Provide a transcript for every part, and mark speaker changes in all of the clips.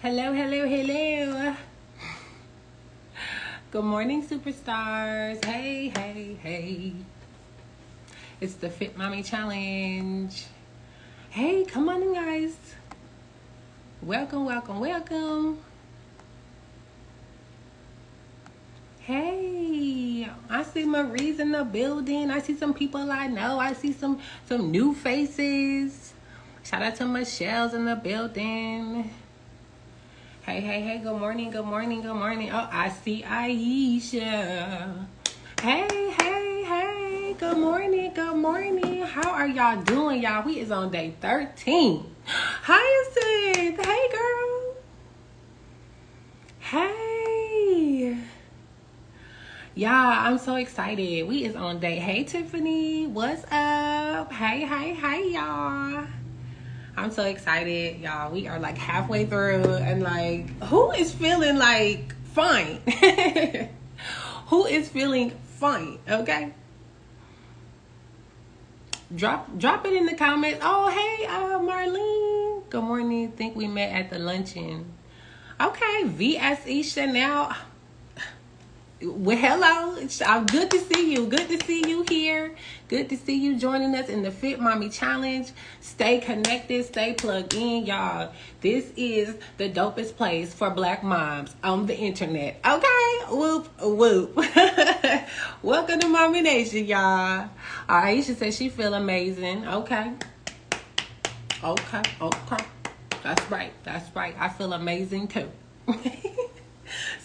Speaker 1: Hello, hello, hello. Good morning, superstars. Hey, hey, hey. It's the Fit Mommy Challenge. Hey, come on in, guys. Welcome, welcome, welcome. Hey, I see Marie's in the building. I see some people I know. I see some new faces. Shout out to Michelle's in the building. Hey, hey, hey, good morning, good morning, good morning. Oh, I see Aisha. Hey, hey, hey, good morning, good morning. How are y'all doing, y'all? We is on day 13. Hyacinth, hey, girl. Hey. Y'all, I'm so excited. We is on day. Hey, Tiffany, what's up? Hey, hey, hey, y'all. I'm so excited, y'all. We are like halfway through, and like, who is feeling like fine? Who is feeling fine? Okay. Drop it in the comments. Oh, hey, Marlene. Good morning. Think we met at the luncheon. Okay, VSE Chanel. Well, hello. I'm good to see you. Good to see you here. Good to see you joining us in the Fit Mommy Challenge. Stay connected. Stay plugged in, y'all. This is the dopest place for Black moms on the internet. Okay? Whoop, whoop. Welcome to Mommy Nation, y'all. Aisha says she feel amazing. Okay. Okay. That's right. That's right. I feel amazing, too.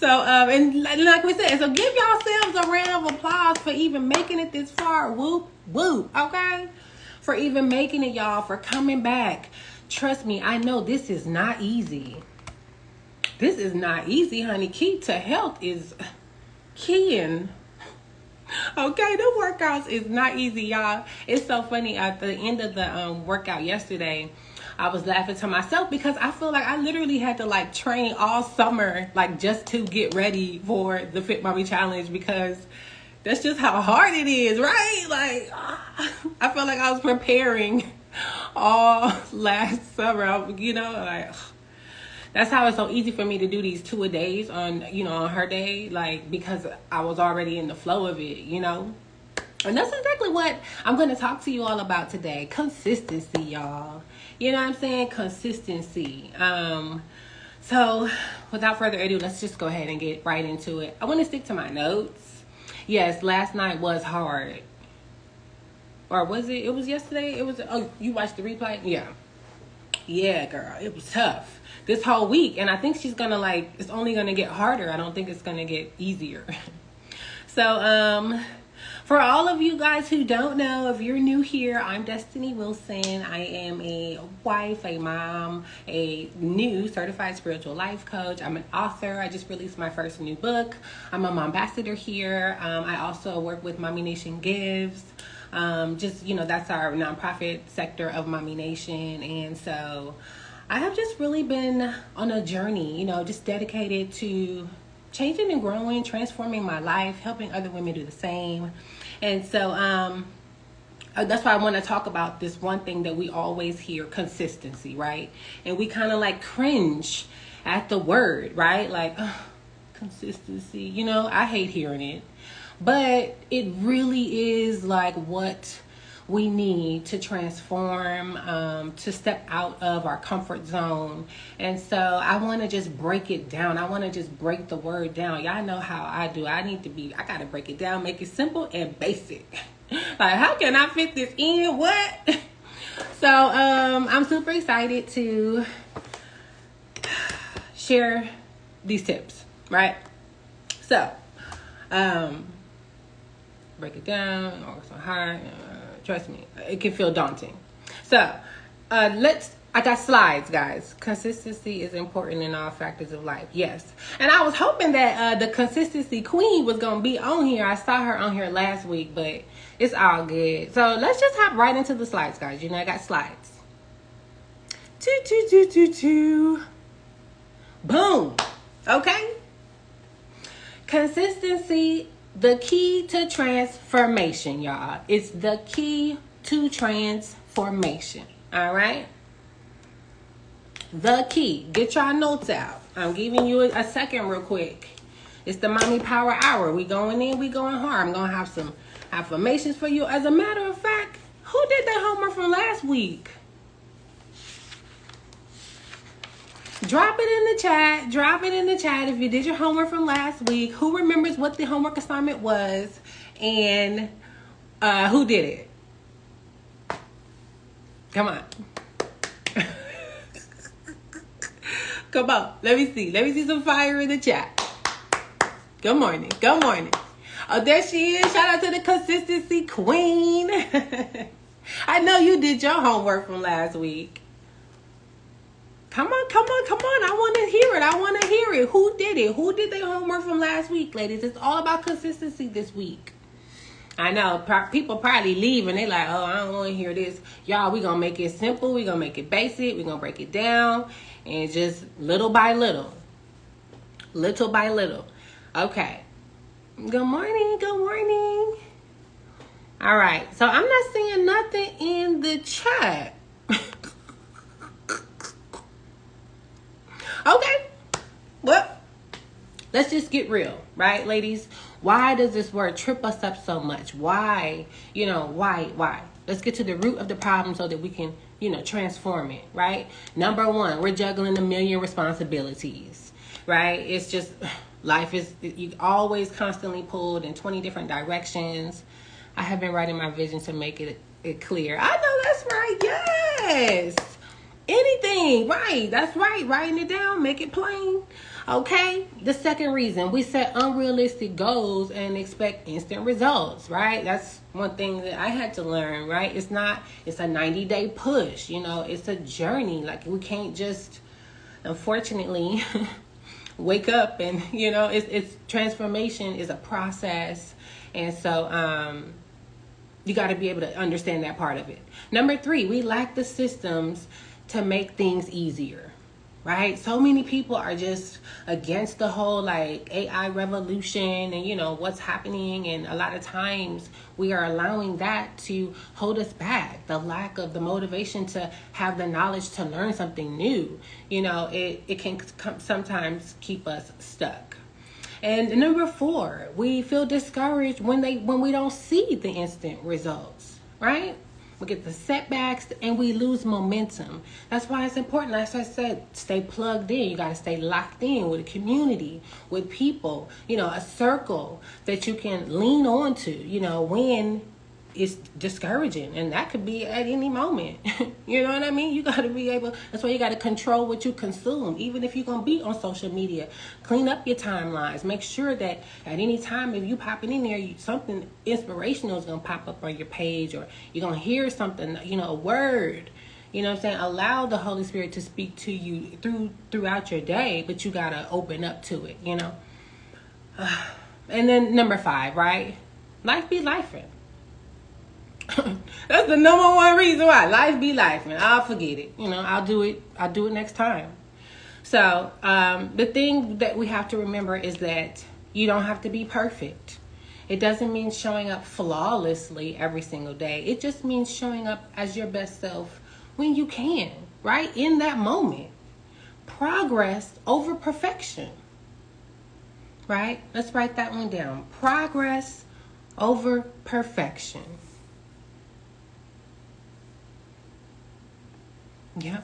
Speaker 1: So, and like we said, so give yourselves a round of applause for even making it this far. Whoop, whoop, okay? For even making it, y'all, for coming back. Trust me, I know this is not easy. This is not easy, honey. Key to health is keying. Okay, the workouts is not easy, y'all. It's so funny. At the end of the workout yesterday, I was laughing to myself because I feel like I literally had to like train all summer, like just to get ready for the Fit Mommy Challenge, because that's just how hard it is, right? Like, I felt like I was preparing all last summer, you know, like, that's how it's so easy for me to do these 2-a-days on, you know, on her day, like, because I was already in the flow of it, you know. And that's exactly what I'm going to talk to you all about today. Consistency, y'all. You know what I'm saying? Consistency. So without further ado, let's just go ahead and get right into it. I want to stick to my notes. Yes, last night was hard. Or was it? It was yesterday? It was, oh, you watched the replay? Yeah. Yeah, girl. It was tough. This whole week. And I think she's going to like, it's only going to get harder. I don't think it's going to get easier. So, for all of you guys who don't know, if you're new here, I'm Destiny Wilson. I am a wife, a mom, a new certified spiritual life coach. I'm an author. I just released my first new book. I'm a mom ambassador here. I also work with Mommy Nation Gives. Just, you know, that's our nonprofit sector of Mommy Nation. And so I have just really been on a journey, you know, just dedicated to changing and growing, transforming my life, helping other women do the same. And so that's why I want to talk about this one thing that we always hear, consistency, right? And we kind of like cringe at the word, right? Like, consistency, you know, I hate hearing it. But it really is like what we need to transform, to step out of our comfort zone. And so I want to just break it down. I want to just break the word down. Y'all know how I do. I got to break it down, make it simple and basic. Like, how can I fit this in? What? So I'm super excited to share these tips, right? So, break it down, or so hard. Trust me, it can feel daunting. So, I got slides, guys. Consistency is important in all factors of life. Yes. And I was hoping that the consistency queen was going to be on here. I saw her on here last week, but it's all good. So let's just hop right into the slides, guys. You know, I got slides. Boom. Okay. Consistency, the key to transformation, y'all. It's the key to transformation. All right. The key. Get y'all notes out. I'm giving you a second real quick. It's the Mommy Power Hour. We going in, we going hard. I'm going to have some affirmations for you. As a matter of fact, who did their homework from last week? Drop it in the chat. Drop it in the chat if you did your homework from last week. Who remembers what the homework assignment was and who did it? Come on. Come on. Let me see. Let me see some fire in the chat. Good morning. Good morning. Oh, there she is. Shout out to the consistency queen. I know you did your homework from last week. Come on, come on, come on. I want to hear it. I want to hear it. Who did it? Who did their homework from last week, ladies? It's all about consistency this week. I know people probably leave and they like, oh, I don't want to hear this. Y'all, we going to make it simple. We going to make it basic. We going to break it down. And just little by little. Little by little. Okay. Good morning. Good morning. All right. So I'm not seeing nothing in the chat. Okay. Well, let's just get real, right, ladies? Why does this word trip us up so much? Why? Why? Let's get to the root of the problem so that we can, transform it, right? Number one, we're juggling a million responsibilities, right? It's just, life is, you always constantly pulled in 20 different directions. I have been writing my vision to make it clear. I know that's right. Yes. Anything, right? That's right. Writing it down, make it plain. Okay. The second reason, we set unrealistic goals and expect instant results, right? That's one thing that I had to learn, right? It's a 90-day push, it's a journey. Like we can't just, unfortunately, wake up and, it's transformation is a process. And so, you got to be able to understand that part of it. Number three, we lack the systems to make things easier, right? So many people are just against the whole AI revolution and what's happening, and a lot of times we are allowing that to hold us back. The lack of the motivation to have the knowledge to learn something new, it can sometimes keep us stuck. And number four, we feel discouraged when we don't see the instant results, right? We get the setbacks and we lose momentum. That's why it's important, as I said, stay plugged in. You got to stay locked in with a community, with people, a circle that you can lean on to, when it's discouraging. And that could be at any moment. You know what I mean? You got to be able, that's why you got to control what you consume. Even if you're going to be on social media, clean up your timelines. Make sure that at any time, if you popping in there, something inspirational is going to pop up on your page, or you're going to hear something, a word. You know what I'm saying? Allow the Holy Spirit to speak to you throughout your day, but you got to open up to it, And then number five, right? Life be lifing. That's the number one reason why. Life be life, and I'll forget it. I'll do it next time. So the thing that we have to remember is that you don't have to be perfect. It doesn't mean showing up flawlessly every single day. It just means showing up as your best self when you can, right? In that moment. Progress over perfection. Right? Let's write that one down. Progress over perfection. Yeah.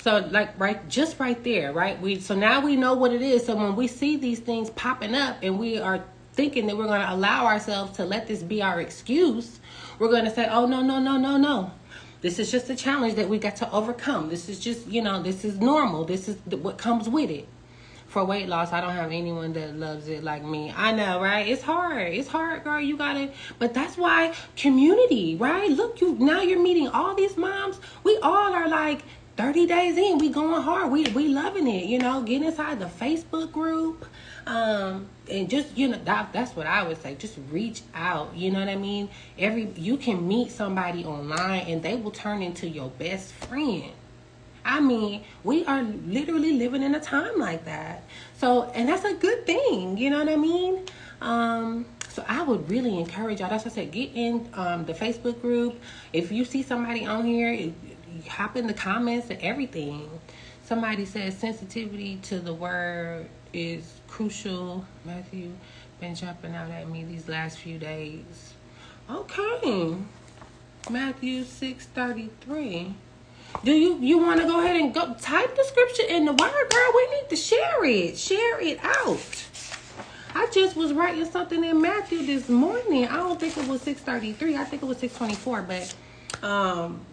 Speaker 1: So just right there, right? So now we know what it is. So when we see these things popping up and we are thinking that we're going to allow ourselves to let this be our excuse, we're going to say, oh, no. This is just a challenge that we got to overcome. This is just, this is normal. This is what comes with it. For weight loss, I don't have anyone that loves it like me. I know, right? It's hard, girl. You gotta, but that's why community, right? Look, now you're meeting all these moms. We all are 30 days in. We going hard. We loving it. Get inside the Facebook group, and just that's what I would say. Just reach out. You know what I mean? You can meet somebody online, and they will turn into your best friend. I mean, we are literally living in a time like that. So, and that's a good thing. You know what I mean? So I would really encourage y'all. That's what I said. Get in the Facebook group. If you see somebody on here, hop in the comments and everything. Somebody says sensitivity to the word is crucial. Matthew been jumping out at me these last few days. Okay. Matthew 6:33. Do you want to go ahead and go type the scripture in the word, girl? We need to share it. Share it out. I just was writing something in Matthew this morning. I don't think it was 6:33. I think it was 6:24. But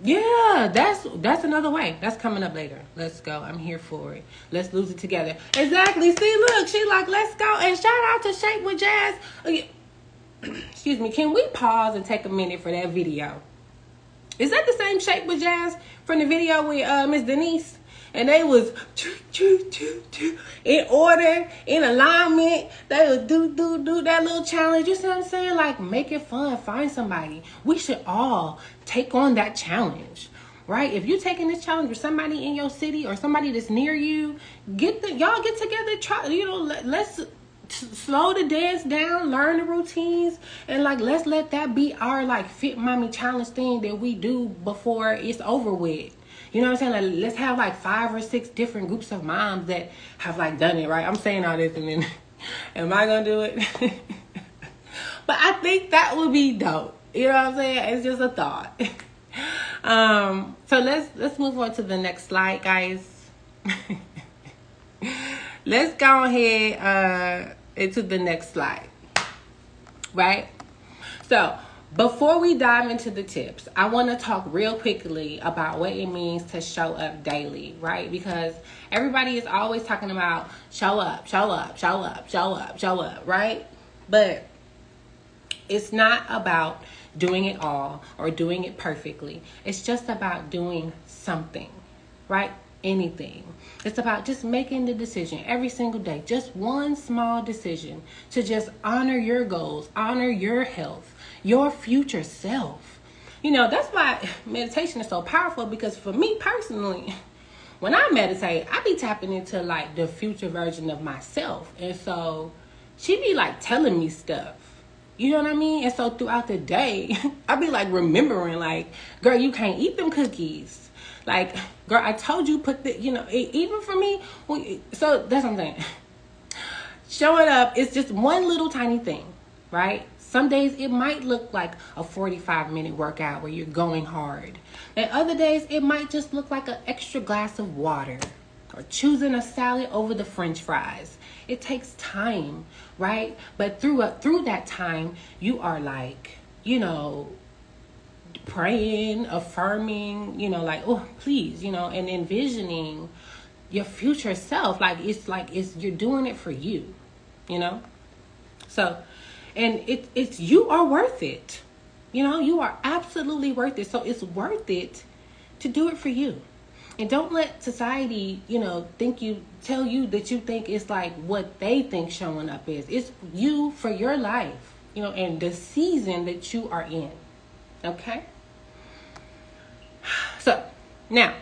Speaker 1: yeah, that's another way. That's coming up later. Let's go. I'm here for it. Let's lose it together. Exactly. See, look, she like, let's go. And shout out to Shape with Jazz. Excuse me. Can we pause and take a minute for that video? Is that the same Shape with Jazz from the video with Miss Denise? And they was in order, in alignment. They would do that little challenge. You see what I'm saying? Like, make it fun. Find somebody. We should all take on that challenge, right? If you're taking this challenge with somebody in your city or somebody that's near you, y'all get together. Try, let's slow the dance down, learn the routines, and like let's let that be our like fit mommy challenge thing that we do before it's over with. You know what I'm saying? Like, let's have like 5 or 6 different groups of moms that have like done it, right? I'm saying all this and then am I gonna do it? But I think that would be dope. You know what I'm saying? It's just a thought. So let's move on to the next slide, guys. Let's go ahead into the next slide. Right? So before we dive into the tips, I want to talk real quickly about what it means to show up daily, right? Because everybody is always talking about show up, right? But it's not about doing it all or doing it perfectly. It's just about doing something, right? Anything. It's about just making the decision every single day, just one small decision to just honor your goals, honor your health, your future self. You know, that's why meditation is so powerful, because for me personally, when I meditate, I be tapping into like the future version of myself. And so she be like telling me stuff. You know what I mean? And so throughout the day, I be like remembering like, girl, you can't eat them cookies. Like, girl, I told you put the, you know, even for me. So that's what I'm saying. Showing up is just one little tiny thing, right? Some days it might look like a 45-minute workout where you're going hard. And other days it might just look like an extra glass of water or choosing a salad over the French fries. It takes time, right? But through that time, you are like, you know, praying, affirming, you know, like, oh, please, you know, and envisioning your future self. Like it's you're doing it for you, you know? So, and it's you are worth it. You know, you are absolutely worth it. So it's worth it to do it for you. And don't let society, you know, tell you that you think it's like what they think showing up is. It's you for your life, you know, and the season that you are in. Okay? So, now,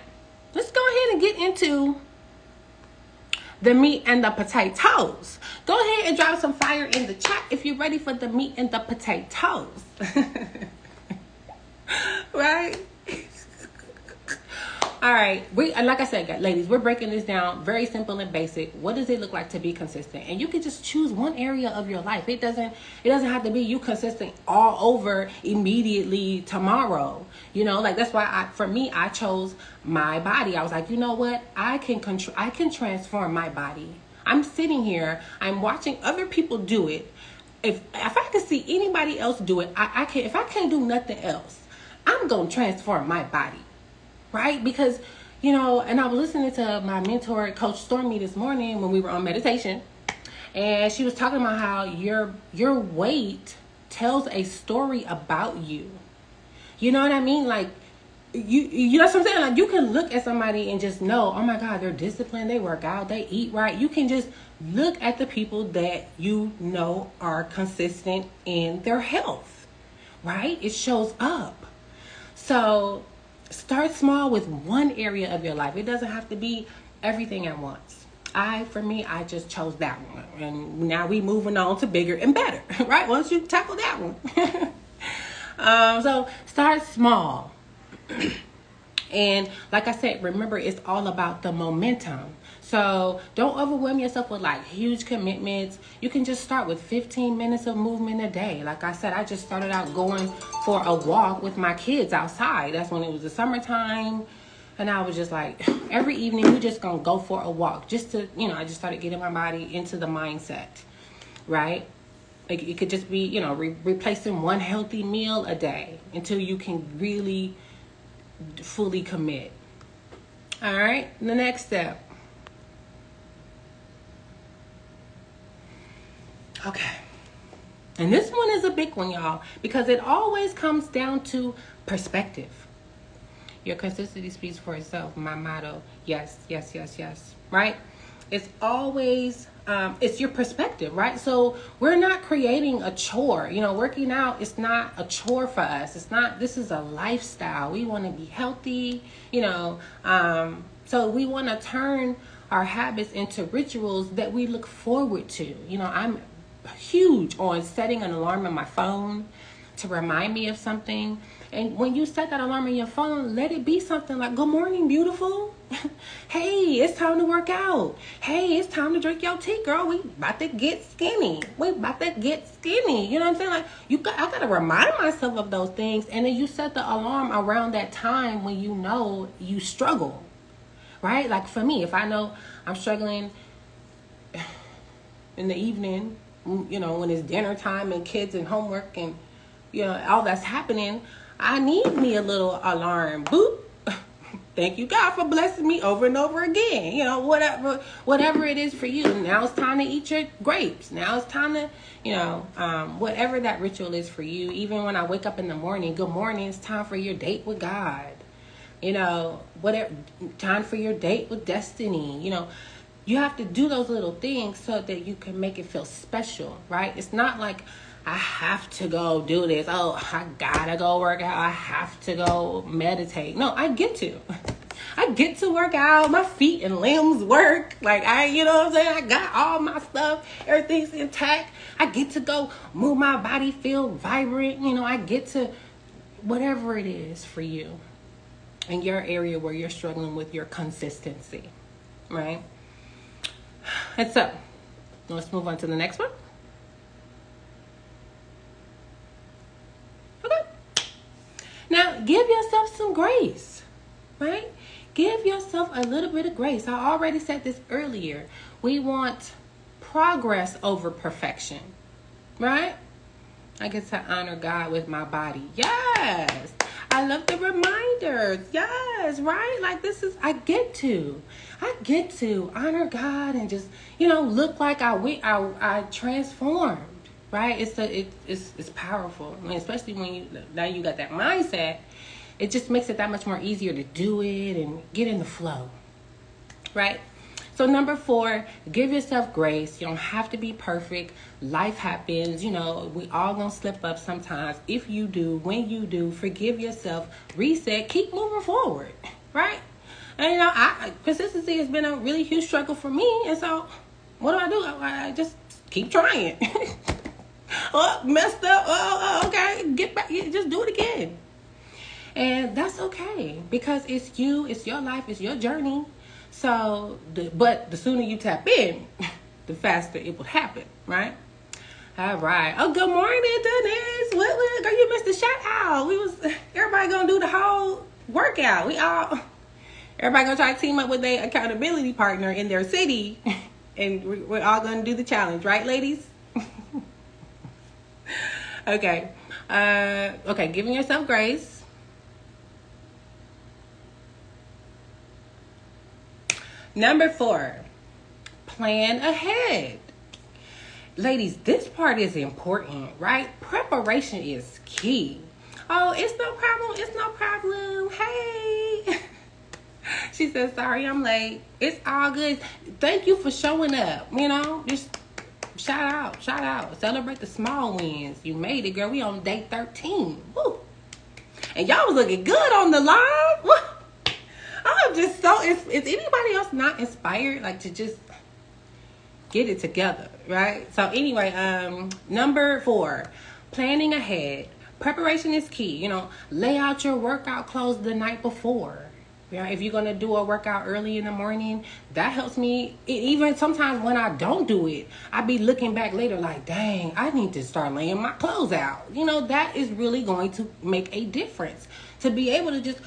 Speaker 1: let's go ahead and get into the meat and the potatoes. Go ahead and drop some fire in the chat if you're ready for the meat and the potatoes. Right? All right, like I said, ladies, we're breaking this down very simple and basic. What does it look like to be consistent? And you can just choose one area of your life. It doesn't have to be you consistent all over immediately tomorrow. You know, like that's why I chose my body. I was like, you know what? I can transform my body. I'm sitting here, I'm watching other people do it. If I can see anybody else do it, I can. If I can't do nothing else, I'm gonna transform my body. Right? Because, you know, and I was listening to my mentor, Coach Stormy, this morning when we were on meditation. And she was talking about how your weight tells a story about you. You know what I mean? Like, you know what I'm saying? Like, you can look at somebody and just know, oh my God, they're disciplined, they work out, they eat right. You can just look at the people that you know are consistent in their health. Right? It shows up. So start small with one area of your life. It doesn't have to be everything at once. For me, I just chose that one. And now we moving on to bigger and better, right? Once you tackle that one. So start small. And like I said, remember, it's all about the momentum. So don't overwhelm yourself with like huge commitments. You can just start with 15 minutes of movement a day. Like I said, I just started out going for a walk with my kids outside. That's when it was the summertime. And I was just like, every evening we just gonna go for a walk. Just to, I just started getting my body into the mindset, right? Like it could just be, replacing one healthy meal a day until you can really fully commit. All right, the next step. Okay. And this one is a big one, y'all, because it always comes down to perspective. Your consistency speaks for itself. My motto. Yes, yes, yes, yes. Right? It's always, it's your perspective, right? So we're not creating a chore. Working out is not a chore for us. This is a lifestyle. We want to be healthy, so we want to turn our habits into rituals that we look forward to. I'm huge on setting an alarm on my phone to remind me of something. And when you set that alarm on your phone, let it be something like, good morning, beautiful. Hey, it's time to work out. Hey, it's time to drink your tea, girl. We about to get skinny. You know what I'm saying? Like, I got to remind myself of those things. And then you set the alarm around that time when you know you struggle, right? Like for me, if I know I'm struggling in the evening, when it's dinner time and kids and homework and, all that's happening, I need me a little alarm. Boop. Thank you, God, for blessing me over and over again. Whatever it is for you. Now it's time to eat your grapes. Now it's time to, whatever that ritual is for you. Even when I wake up in the morning, good morning, it's time for your date with God. Whatever, time for your date with destiny. You have to do those little things so that you can make it feel special, right? It's not like I have to go do this. Oh, I gotta go work out. I have to go meditate. No, I get to. I get to work out. My feet and limbs work. Like you know what I'm saying? I got all my stuff. Everything's intact. I get to go move my body, feel vibrant. I get to, whatever it is for you in your area where you're struggling with your consistency, right? And so, let's move on to the next one. Okay. Now, give yourself some grace, right? Give yourself a little bit of grace. I already said this earlier. We want progress over perfection, right? I get to honor God with my body. Yes. I love the reminders. Yes, right? Like I get to honor God and just, look like I transformed, right? It's powerful. I mean, especially when now you got that mindset, it just makes it that much more easier to do it and get in the flow, right? So number 4, give yourself grace. You don't have to be perfect. Life happens. We all gonna slip up sometimes. If you do, when you do, forgive yourself, reset, keep moving forward, right? And consistency has been a really huge struggle for me. And so what do? I just keep trying. Oh, messed up. Oh, okay. Get back. Just do it again. And that's okay because it's you, it's your life, it's your journey. So, but the sooner you tap in, the faster it will happen, right? All right. Oh, good morning, Denise. What? Girl, you missed the shout out. Everybody gonna do the whole workout. Everybody gonna try to team up with their accountability partner in their city, and we're all gonna do the challenge, right, ladies? Okay. Okay. Giving yourself grace. Number 4, plan ahead. Ladies, this part is important, right? Preparation is key. Oh, it's no problem. It's no problem. Hey. She said, sorry, I'm late. It's all good. Thank you for showing up. Just shout out. Celebrate the small wins. You made it, girl. We on day 13. Woo. And y'all was looking good on the live. Woo. I'm just so, is anybody else not inspired, like, to just get it together, right? So anyway, number 4, planning ahead. Preparation is key. Lay out your workout clothes the night before. Yeah, if you're gonna do a workout early in the morning, that helps me. Even sometimes when I don't do it, I be looking back later like, dang, I need to start laying my clothes out. That is really going to make a difference. To be able to just,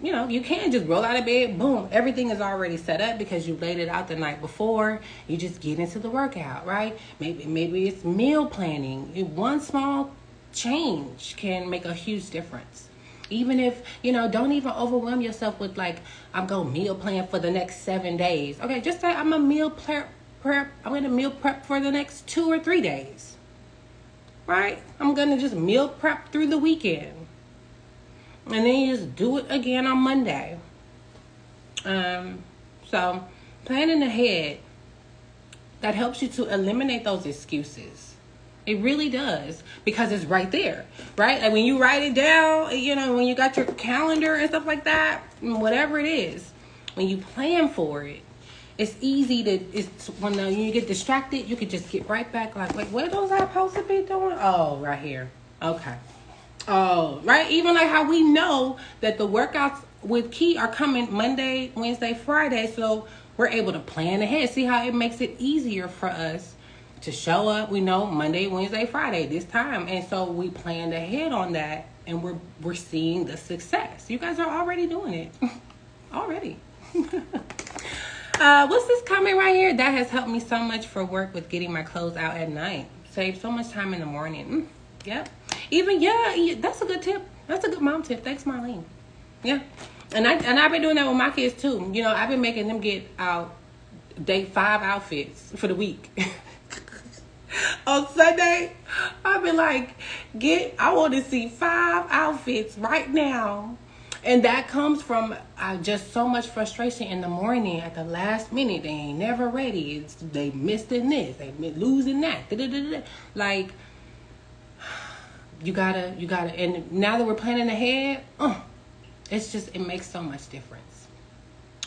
Speaker 1: you can't just roll out of bed, boom, everything is already set up because you laid it out the night before. You just get into the workout, right? Maybe it's meal planning. One small change can make a huge difference. Even if, don't even overwhelm yourself with like, I'm going to meal plan for the next 7 days. Okay, just say I'm a meal prep. I'm going to meal prep for the next 2 or 3 days. Right? I'm going to just meal prep through the weekend. And then you just do it again on Monday. So planning ahead, that helps you to eliminate those excuses. It really does, because it's right there, right? Like when you write it down, when you got your calendar and stuff like that, whatever it is, when you plan for it, it's easy when you get distracted, you can just get right back like, wait, what was I supposed to be doing? Oh, right here. Okay. Oh, right. Even like how we know that the workouts with Key are coming Monday, Wednesday, Friday. So we're able to plan ahead. See how it makes it easier for us to show up. We know Monday, Wednesday, Friday this time, and so we planned ahead on that, and we're seeing the success. You guys are already doing it. Already. What's this comment right here? That has helped me so much for work with getting my clothes out at night. Save so much time in the morning. Yep. Even that's a good tip. That's a good mom tip. Thanks, Marlene. Yeah. And I've been doing that with my kids too. I've been making them get out 5 outfits for the week. On Sunday, I've been like, I want to see 5 outfits right now. And that comes from just so much frustration in the morning at the last minute. They ain't never ready. They missed in this. They losing that. Like, you gotta, and now that we're planning ahead, it makes so much difference.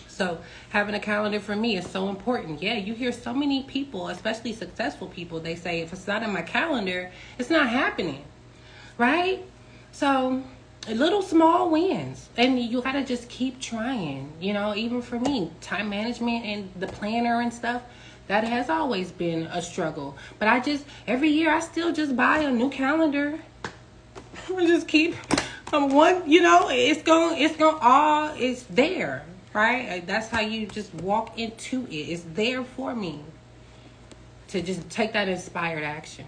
Speaker 1: So having a calendar for me is so important. Yeah, you hear so many people, especially successful people, they say, if it's not in my calendar, it's not happening, right? So little small wins, and you gotta just keep trying. Even for me, time management and the planner and stuff, that has always been a struggle. But every year I still just buy a new calendar. I just keep one, it's there. Right? That's how you just walk into it. It's there for me to just take that inspired action.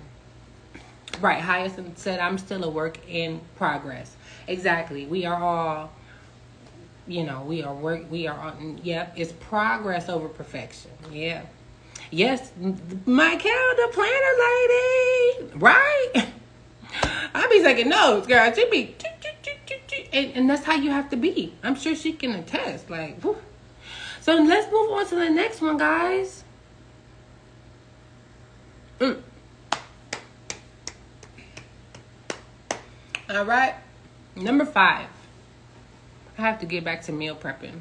Speaker 1: Right. Hyacinth said, I'm still a work in progress. Exactly. We are all, we are on, it's progress over perfection. Yeah. Yes. My calendar planner lady. Right? I be taking notes, girl. She be... And that's how you have to be. I'm sure she can attest. Like, whew. So let's move on to the next one, guys. All right. Number 5. I have to get back to meal prepping.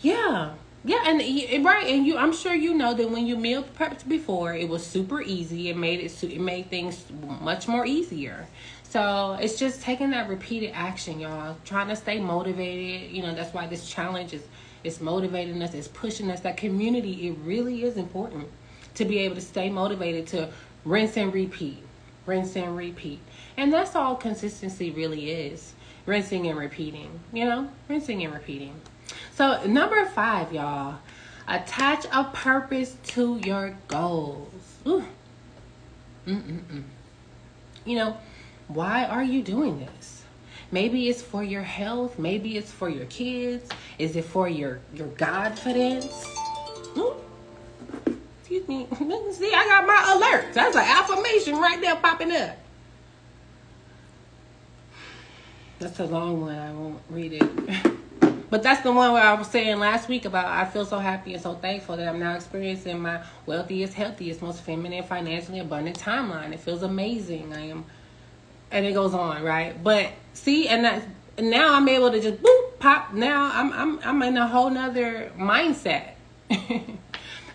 Speaker 1: Yeah, and right, and I'm sure you know that when you meal prepped before, it was super easy. It made things much more easier. So it's just taking that repeated action, y'all. Trying to stay motivated. That's why this challenge is motivating us. It's pushing us. That community, it really is important to be able to stay motivated to rinse and repeat. Rinse and repeat. And that's all consistency really is. Rinsing and repeating. Rinsing and repeating. So number 5, y'all. Attach a purpose to your goals. Ooh. Why are you doing this? Maybe it's for your health. Maybe it's for your kids. Is it for your confidence? Excuse me. See, I got my alerts. That's an affirmation right there popping up. That's a long one. I won't read it. But that's the one where I was saying last week about I feel so happy and so thankful that I'm now experiencing my wealthiest, healthiest, most feminine, financially abundant timeline. It feels amazing. I am... And it goes on, right? But see, and now I'm able to just boop, pop. Now I'm in a whole nother mindset.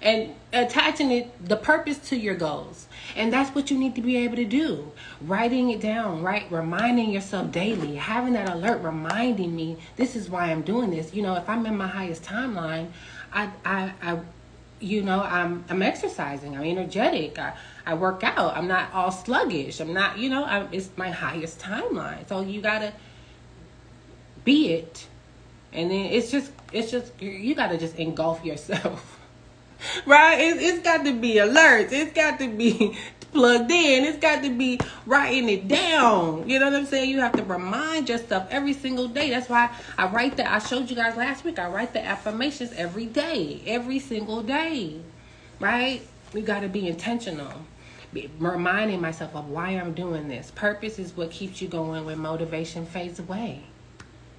Speaker 1: and attaching the purpose to your goals. And that's what you need to be able to do. Writing it down, right? Reminding yourself daily, having that alert reminding me, this is why I'm doing this. If I'm in my highest timeline, I'm exercising, I'm energetic, I work out, I'm not all sluggish, I'm not, it's my highest timeline. So you gotta be it. And then it's just you gotta just engulf yourself. Right? It's got to be alert. It's got to be plugged in. It's got to be writing it down. You know what I'm saying? You have to remind yourself every single day. That's why I write that. I showed you guys last week. I write the affirmations every day, every single day. Right? We got to be intentional. Reminding myself of why I'm doing this. Purpose is what keeps you going when motivation fades away.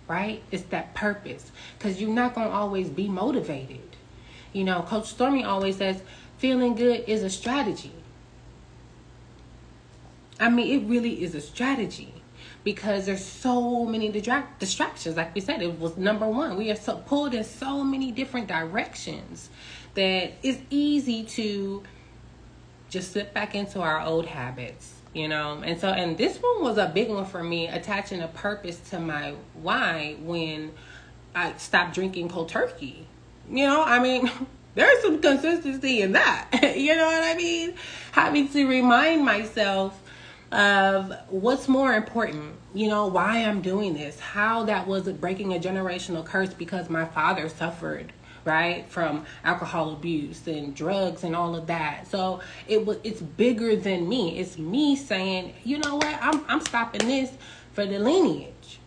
Speaker 1: Right? It's that purpose. Because you're not going to always be motivated. Coach Stormy always says, feeling good is a strategy. I mean, it really is a strategy because there's so many distractions. Like we said, it was number one. We are so pulled in so many different directions that it's easy to just slip back into our old habits, And this one was a big one for me, attaching a purpose to my why when I stopped drinking cold turkey. There's some consistency in that. You know what I mean? Having to remind myself of what's more important, why I'm doing this, how that was breaking a generational curse because my father suffered, right, from alcohol abuse and drugs and all of that. So it's bigger than me. It's me saying, you know what, I'm stopping this for the lineage,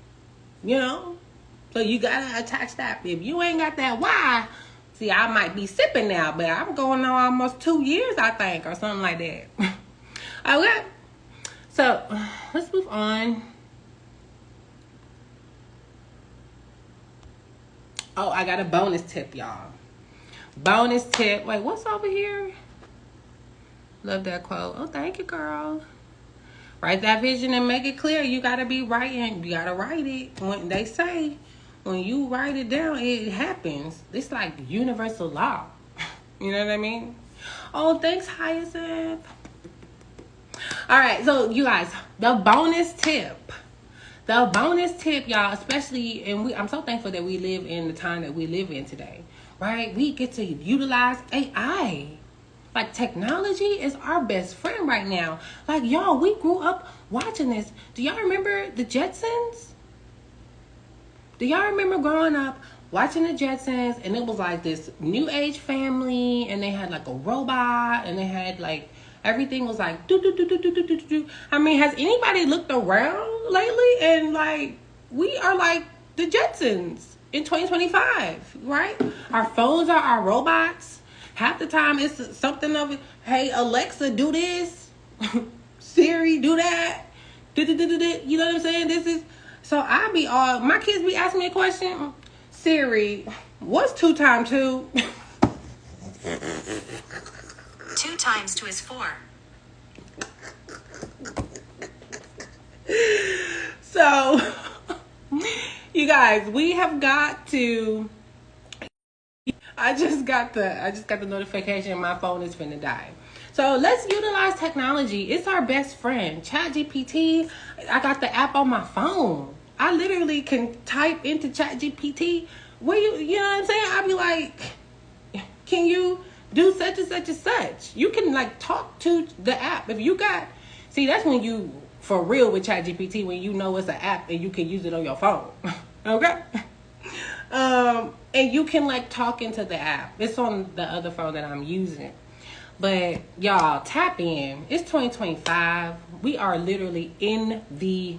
Speaker 1: So you gotta attach that. If you ain't got that why, see, I might be sipping now, but I'm going on almost 2 years, I think, or something like that. Okay. So, let's move on. Oh, I got a bonus tip, y'all. Bonus tip. Wait, what's over here? Love that quote. Oh, thank you, girl. Write that vision and make it clear. You got to be writing. You got to write it. When they say, when you write it down, it happens. It's like universal law. You know what I mean? Oh, thanks, Hyacinth. All right, so you guys, the bonus tip, y'all, especially, and I'm so thankful that we live in the time that we live in today, right? We get to utilize AI. Like, technology is our best friend right now. Like, y'all, we grew up watching this. Do y'all remember the Jetsons? Do y'all remember growing up watching the Jetsons, and it was like this new age family, and they had like a robot, and they had like, everything was like, do, do, do, do, do, do, do, do. I mean, has anybody looked around lately? And like, we are like the Jetsons in 2025, right? Our phones are our robots. Half the time it's something of, hey, Alexa, do this. Siri, do that. You know what I'm saying? This is, so I be all, my kids be asking me a question. Siri, what's 2 times 2?
Speaker 2: 2 times 2 is 4.
Speaker 1: So, you guys, we have got to. I just got the notification. My phone is finna die. So let's utilize technology. It's our best friend. ChatGPT. I got the app on my phone. I literally can type into ChatGPT. Where you know what I'm saying? I'll be like, can you do such and such and such? You can like talk to the app. If you got, see, that's when you for real with ChatGPT, when you know it's an app and you can use it on your phone. Okay? And you can like talk into the app. It's on the other phone that I'm using. But y'all, tap in. It's 2025. We are literally in the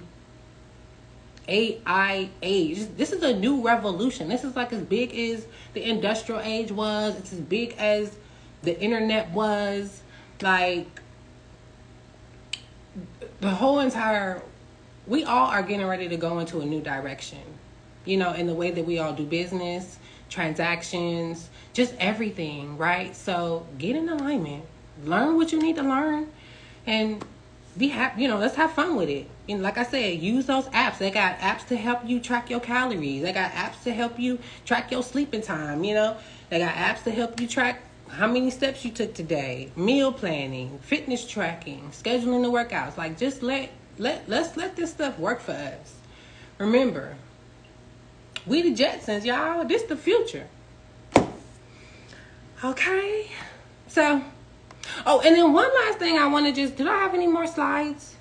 Speaker 1: AI age. This is a new revolution. This is like as big as the industrial age was. It's as big as the internet was. Like, the whole entire, we all are getting ready to go into a new direction, you know, in the way that we all do business, transactions, just everything, right? So get in alignment, learn what you need to learn, and be happy, you know, let's have fun with it. And like I said, use those apps. They got apps to help you track your calories. They got apps to help you track your sleeping time, you know. They got apps to help you track how many steps you took today, meal planning, fitness tracking, scheduling the workouts. Like, just let's let this stuff work for us. Remember, we the Jetsons, y'all. This the future. Okay. So, oh, and then one last thing I want to just, did I have any more slides?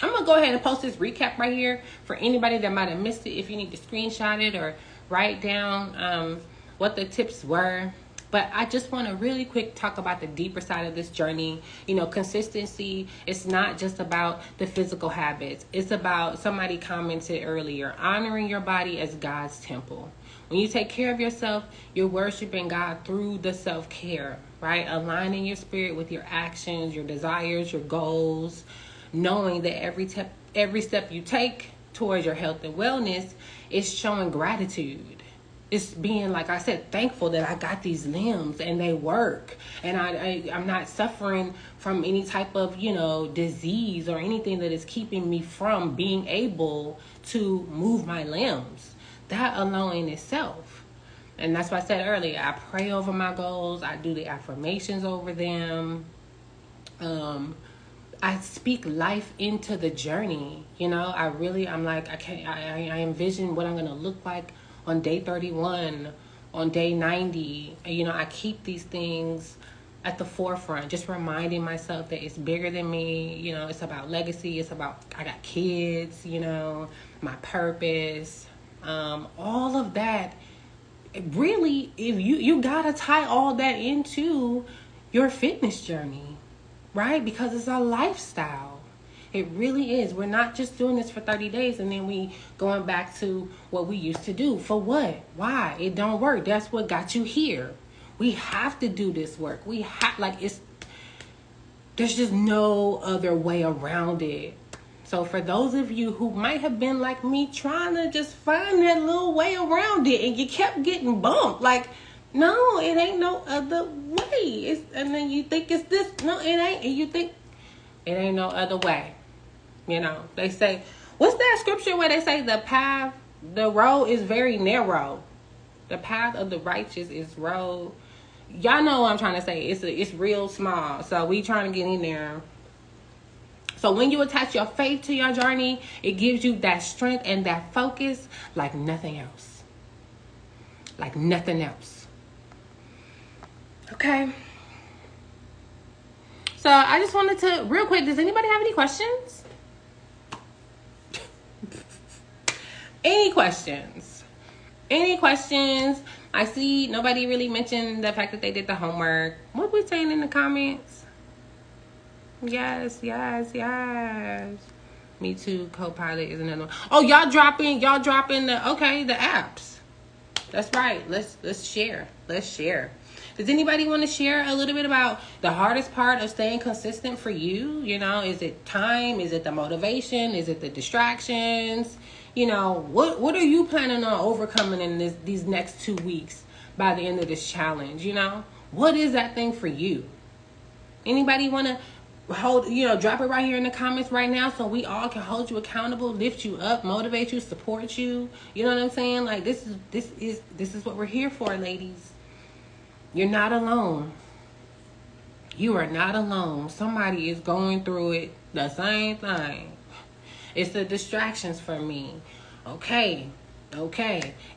Speaker 1: I'm going to go ahead and post this recap right here for anybody that might have missed it. If you need to screenshot it or write down what the tips were. But I just want to really quick talk about the deeper side of this journey. You know, consistency, it's not just about the physical habits. It's about, somebody commented earlier, honoring your body as God's temple. When you take care of yourself, you're worshiping God through the self-care, right? Aligning your spirit with your actions, your desires, your goals, knowing that every step you take towards your health and wellness is showing gratitude. It's being, like I said, thankful that I got these limbs and they work. And I'm not suffering from any type of, disease or anything that is keeping me from being able to move my limbs. That alone in itself. And that's what I said earlier. I pray over my goals. I do the affirmations over them. I speak life into the journey. I'm like, I envision what I'm going to look like on day 31, on day 90. I keep these things at the forefront, just reminding myself that it's bigger than me. It's about legacy. It's about, I got kids, my purpose, all of that. Really, if you got to tie all that into your fitness journey, right? Because it's a lifestyle. It really is. We're not just doing this for 30 days and then we going back to what we used to do. For what? Why? It don't work. That's what got you here. We have to do this work. There's just no other way around it. So for those of you who might have been like me, trying to just find that little way around it and you kept getting bumped, like, no, it ain't no other way. And then you think it's this. No, it ain't. And you think it ain't no other way. They say, what's that scripture where they say the road is very narrow. The path of the righteous is road. Y'all know what I'm trying to say. It's real small. So we trying to get in there. So when you attach your faith to your journey, it gives you that strength and that focus like nothing else. Like nothing else. Okay. So I just wanted to, real quick, does anybody have any questions? Any questions? I see nobody really mentioned the fact that they did the homework. What we saying in the comments? Yes. Me too. Copilot is another one. Oh, y'all dropping the apps. That's right. Let's share. Does anybody want to share a little bit about the hardest part of staying consistent for you? Is it time? Is it the motivation? Is it the distractions? What are you planning on overcoming in these next 2 weeks by the end of this challenge? What is that thing for you? Anybody want to drop it right here in the comments right now so we all can hold you accountable, lift you up, motivate you, support you. You know what I'm saying? Like, this is what we're here for, ladies. You're not alone. You are not alone. Somebody is going through it, the same thing. It's the distractions for me. Okay.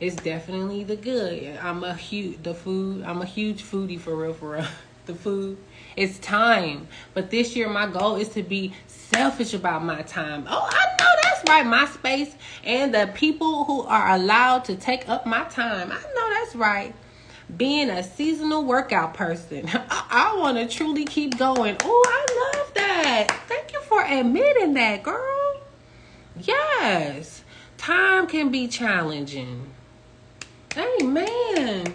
Speaker 1: It's definitely the good. I'm a huge foodie for real. The food. It's time. But this year my goal is to be selfish about my time. Oh, I know that's right. My space and the people who are allowed to take up my time. I know that's right. Being a seasonal workout person. I want to truly keep going. Oh, I love that. Thank you for admitting that, girl. Yes. Time can be challenging. Amen.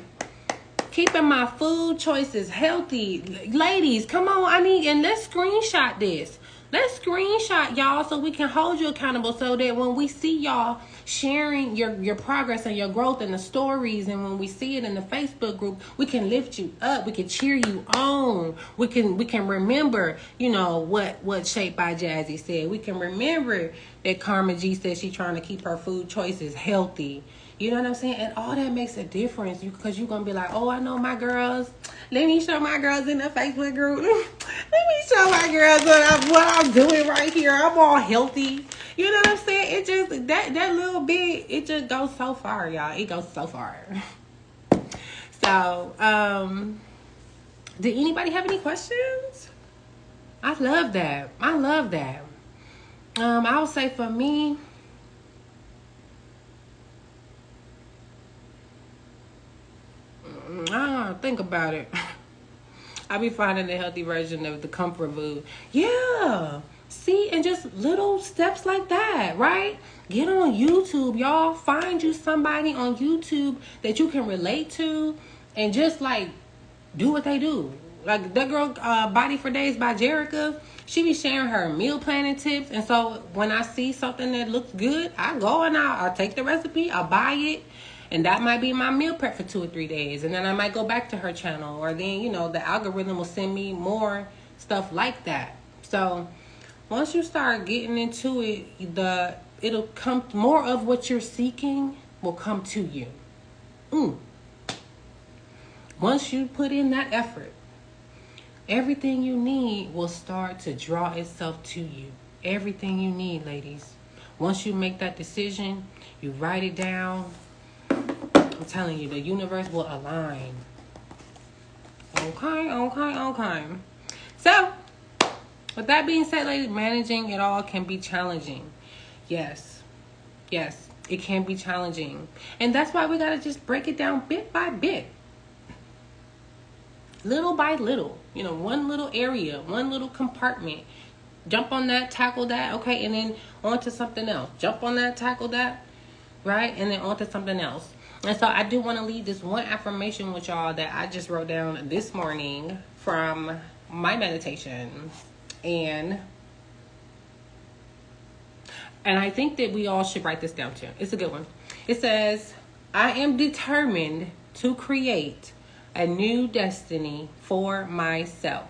Speaker 1: Keeping my food choices healthy. Ladies, come on. And let's screenshot this. Let's screenshot y'all so we can hold you accountable so that when we see y'all sharing your progress and your growth in the stories, and when we see it in the Facebook group, we can lift you up. We can cheer you on. We can remember, what Shaped by Jazzy said. We can remember That Karma G says she's trying to keep her food choices healthy. You know what I'm saying? And all that makes a difference because you're going to be like, oh, I know my girls. Let me show my girls in the Facebook group. Let me show my girls what I'm doing right here. I'm all healthy. You know what I'm saying? It just, that little bit, it just goes so far, y'all. It goes so far. So, did anybody have any questions? I love that. I love that. I would say for me, I don't know, think about it. I be finding the healthy version of the comfort food. Yeah. See, and just little steps like that, right? Get on YouTube, y'all. Find you somebody on YouTube that you can relate to and just like do what they do. Like that girl, Body for Days by Jerica, she be sharing her meal planning tips. And so when I see something that looks good, I go and I'll take the recipe, I'll buy it. And that might be my meal prep for 2 or 3 days. And then I might go back to her channel. Or then, you know, the algorithm will send me more stuff like that. So once you start getting into it, it'll come, more of what you're seeking will come to you. Once you put in that effort, everything you need will start to draw itself to you. Everything you need, ladies. Once you make that decision, you write it down. I'm telling you, the universe will align. Okay. So, with that being said, ladies, managing it all can be challenging. Yes, it can be challenging. And that's why we got to just break it down bit by bit. Little by little. You know, one little area, one little compartment. Jump on that, tackle that, okay, and then on to something else. Jump on that, tackle that, right, and then on to something else. And so I do want to leave this one affirmation with y'all that I just wrote down this morning from my meditation. And I think that we all should write this down too. It's a good one. It says, I am determined to create a new destiny for myself.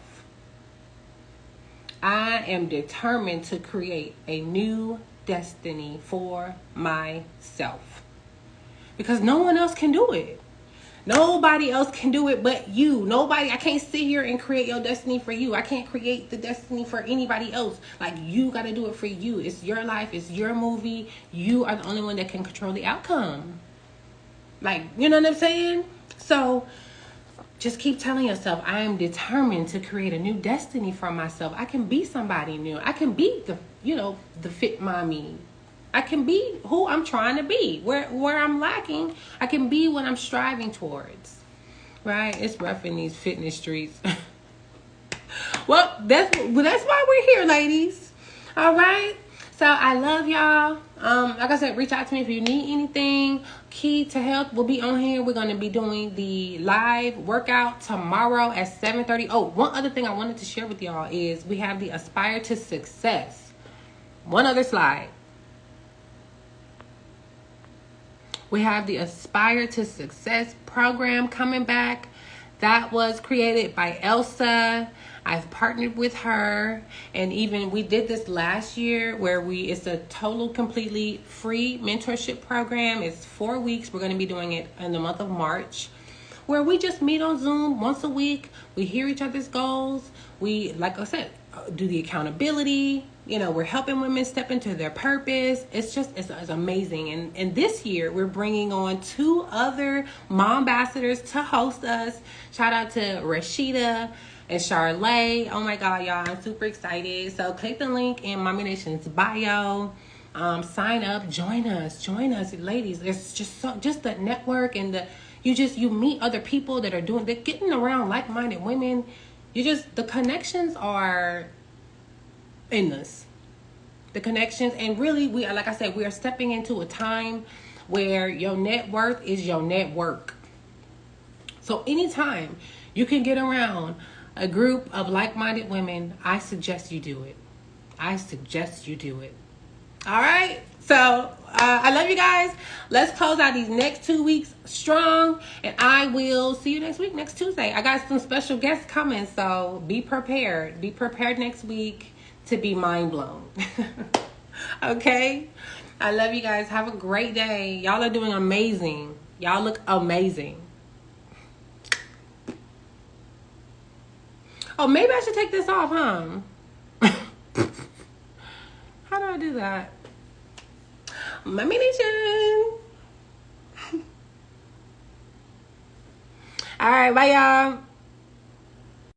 Speaker 1: I am determined to create a new destiny for myself. Because no one else can do it. Nobody else can do it but you. I can't sit here and create your destiny for you. I can't create the destiny for anybody else. Like, you got to do it for you. It's your life. It's your movie. You are the only one that can control the outcome. Like, you know what I'm saying? So, just keep telling yourself, I am determined to create a new destiny for myself. I can be somebody new. I can be the fit mommy. I can be who I'm trying to be. Where I'm lacking, I can be what I'm striving towards. Right? It's rough in these fitness streets. Well, that's why we're here, ladies. All right? So I love y'all. Like I said, reach out to me if you need anything. Key to Health will be on here. We're going to be doing the live workout tomorrow at 7:30. Oh, one other thing I wanted to share with y'all is we have the Aspire to Success. One other slide. We have the Aspire to Success program coming back. That was created by Elsa. I've partnered with her, and even we did this last year where it's a total, completely free mentorship program. It's 4 weeks. We're going to be doing it in the month of March, where we just meet on Zoom once a week. We hear each other's goals. We, like I said, do the accountability. You know, we're helping women step into their purpose. It's amazing. And this year, we're bringing on 2 other mom ambassadors to host us. Shout out to Rashida and Charlay. Oh my God, y'all, I'm super excited. So click the link in Mommy Nation's bio. Sign up, join us, ladies. It's just the network, and you meet other people that are getting around like-minded women. The connections are endless. The connections, and really, like I said, we are stepping into a time where your net worth is your network. So anytime you can get around a group of like-minded women, I suggest you do it. All right. So I love you guys. Let's close out these next 2 weeks strong, and I will see you next week, next Tuesday. I got some special guests coming, so be prepared. Be prepared next week to be mind blown. Okay? I love you guys. Have a great day. Y'all are doing amazing. Y'all look amazing. Oh, maybe I should take this off, huh? How do I do that? Mommy Nation. All right, bye, y'all.